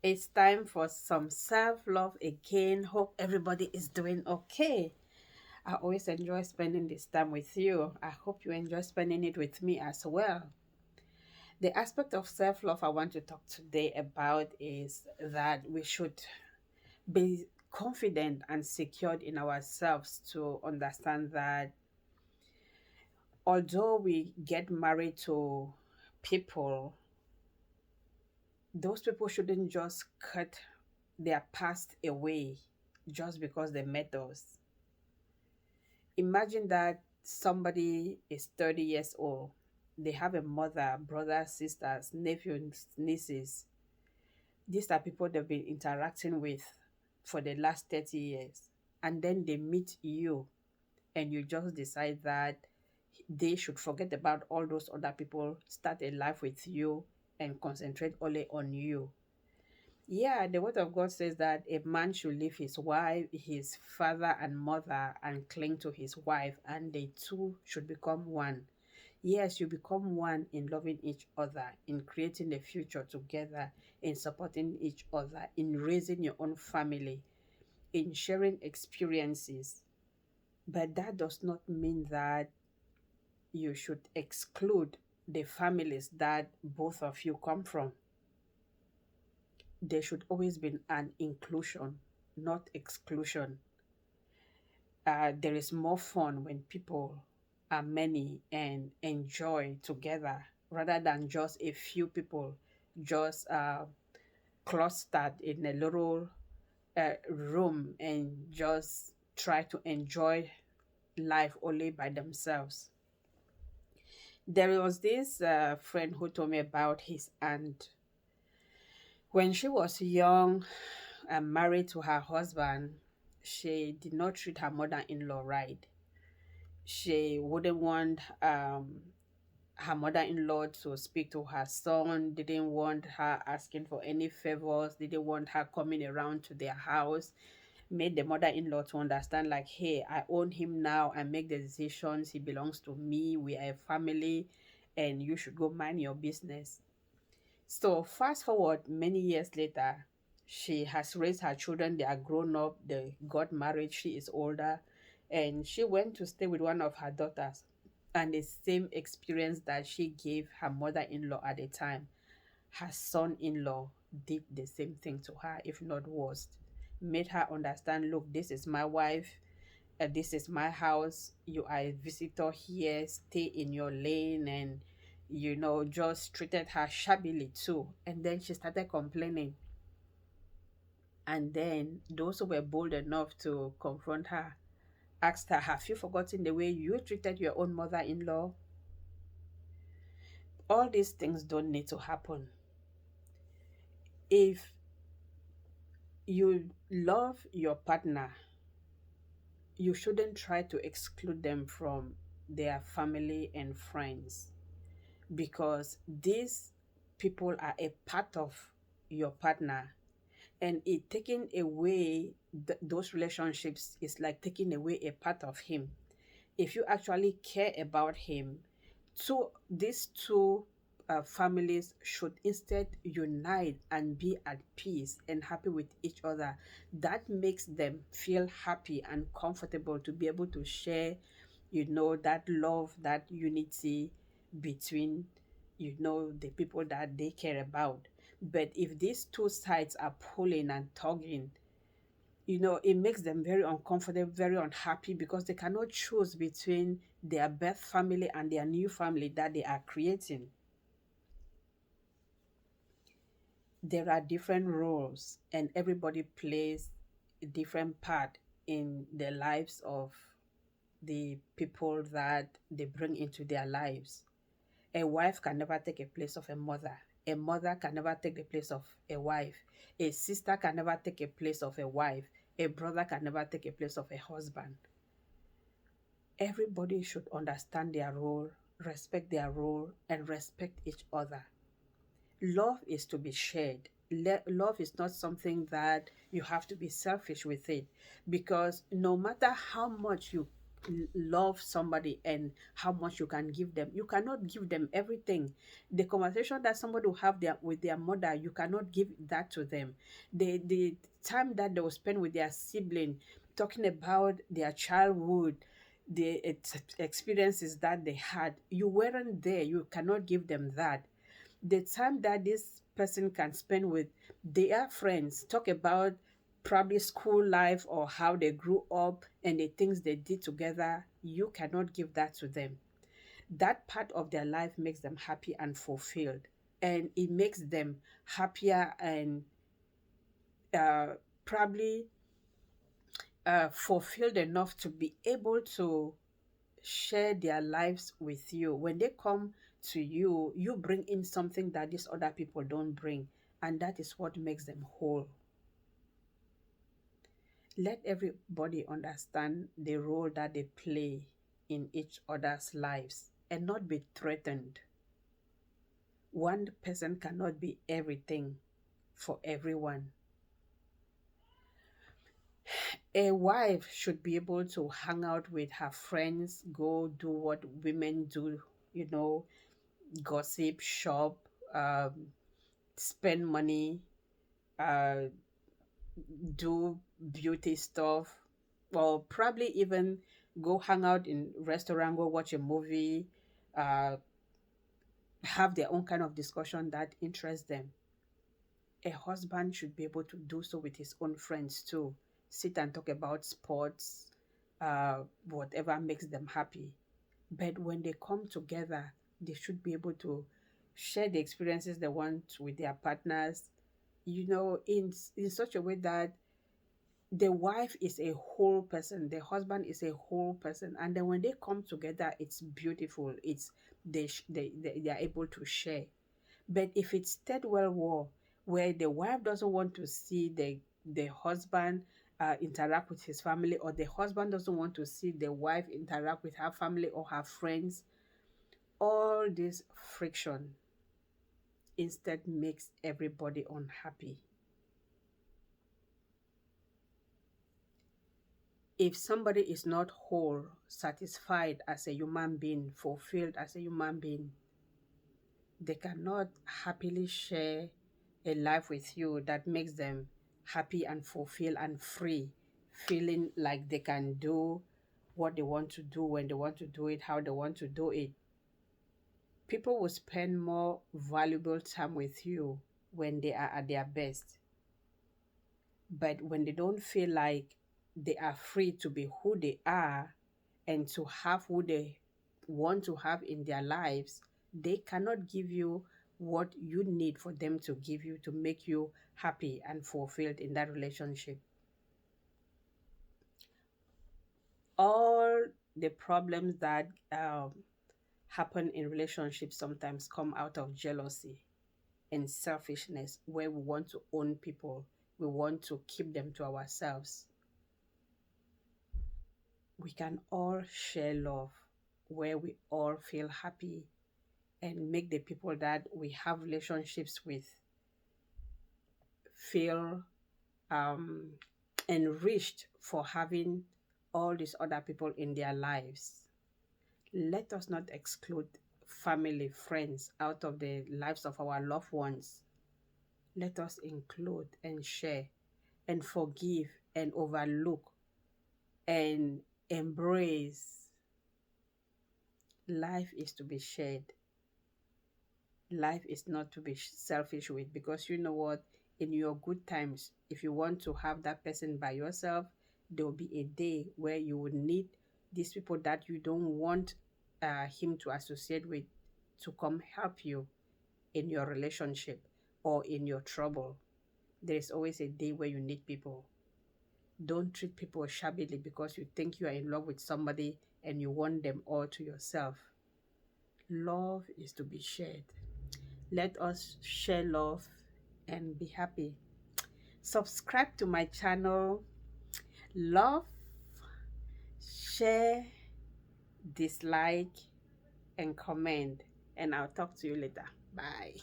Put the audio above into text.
It's time for some self love again. Hope everybody is doing okay. I always enjoy spending this time with you. I hope you enjoy spending it with me as well. The aspect of self love I want to talk today about is that we should be confident and secured in ourselves to understand that although we get married to people, those people shouldn't just cut their past away just because they met us. Imagine that somebody is 30 years old. They have a mother, brothers, sisters, nephews, nieces. These are people they've been interacting with for the last 30 years. And then they meet you, and you just decide that they should forget about all those other people, start a life with you, and concentrate only on you. Yeah, the word of God says that a man should leave his wife, his father and mother, and cling to his wife, and they two should become one. Yes, you become one in loving each other, in creating a future together, in supporting each other, in raising your own family, in sharing experiences. But that does not mean that you should exclude the families that both of you come from. There should always be an inclusion, not exclusion. There is more fun when people are many and enjoy together rather than just a few people just clustered in a little room and just try to enjoy life only by themselves. There was this friend who told me about his aunt. When she was young and married to her husband, she did not treat her mother in law right. She wouldn't want her mother in law to speak to her son, didn't want her asking for any favors, didn't want her coming around to their house, made the mother in law to understand, like, hey, I own him now, I make the decisions, he belongs to me, we are a family, and you should go mind your business. So fast forward many years later, she has raised her children. They are grown up. They got married. She is older, and she went to stay with one of her daughters. And the same experience that she gave her mother-in-law at the time, her son-in-law did the same thing to her, if not worse. Made her understand, look, this is my wife. This is my house. You are a visitor here. Stay in your lane, and just treated her shabbily too. And then she started complaining. And then those who were bold enough to confront her asked her, have you forgotten the way you treated your own mother-in-law? All these things don't need to happen. If you love your partner, you shouldn't try to exclude them from their family and friends, because these people are a part of your partner, and it taking away those relationships is like taking away a part of him. If you actually care about him, these two families should instead unite and be at peace and happy with each other. That makes them feel happy and comfortable to be able to share, that love, that unity between, the people that they care about. But if these two sides are pulling and tugging, it makes them very uncomfortable, very unhappy, because they cannot choose between their birth family and their new family that they are creating. There are different roles, and everybody plays a different part in the lives of the people that they bring into their lives. A wife can never take a place of a mother. A mother can never take the place of a wife. A sister can never take a place of a wife. A brother can never take a place of a husband. Everybody should understand their role, respect their role, and respect each other. Love is to be shared. Love is not something that you have to be selfish with it, because no matter how much you love somebody and how much you can give them. You cannot give them everything. The conversation that somebody will have with their mother, you cannot give that to them. The time that they will spend with their sibling, talking about their childhood, the experiences that they had, you weren't there. You cannot give them that. The time that this person can spend with their friends, talk about probably school life or how they grew up and the things they did together, you cannot give that to them. That part of their life makes them happy and fulfilled, and it makes them happier and uh, probably fulfilled enough to be able to share their lives with you. When they come to you, you bring in something that these other people don't bring, and that is what makes them whole. Let everybody understand the role that they play in each other's lives and not be threatened. One person cannot be everything for everyone. A wife should be able to hang out with her friends, go do what women do, you know, gossip, shop, spend money, uh, do beauty stuff, or probably even go hang out in restaurant, go watch a movie, uh, have their own kind of discussion that interests them. A husband should be able to do so with his own friends too. Sit and talk about sports, whatever makes them happy. But when they come together, they should be able to share the experiences they want with their partners, in such a way that the wife is a whole person, the husband is a whole person, and then when they come together, it's beautiful. It's they are able to share. But if it's third world war, where the wife doesn't want to see the husband interact with his family, or the husband doesn't want to see the wife interact with her family or her friends, all this friction instead makes everybody unhappy. If somebody is not whole, satisfied as a human being, fulfilled as a human being, they cannot happily share a life with you that makes them happy and fulfilled and free, feeling like they can do what they want to do when they want to do it, how they want to do it. People will spend more valuable time with you when they are at their best. But when they don't feel like they are free to be who they are and to have who they want to have in their lives, they cannot give you what you need for them to give you to make you happy and fulfilled in that relationship. All the problems that happen in relationships sometimes come out of jealousy and selfishness, where we want to own people, we want to keep them to ourselves. We can all share love where we all feel happy and make the people that we have relationships with feel um, enriched for having all these other people in their lives. Let us not exclude family, friends out of the lives of our loved ones. Let us include and share and forgive and overlook and embrace. Life is to be shared. Life is not to be selfish with, because you know what, in your good times, if you want to have that person by yourself, there will be a day where you would need these people that you don't want him to associate with to come help you in your relationship or in your trouble. There is always a day where you need people. Don't treat people shabbily because you think you are in love with somebody and you want them all to yourself. Love is to be shared. Let us share love and be happy. Subscribe to my channel. Love, share, dislike, and comment. And I'll talk to you later. Bye.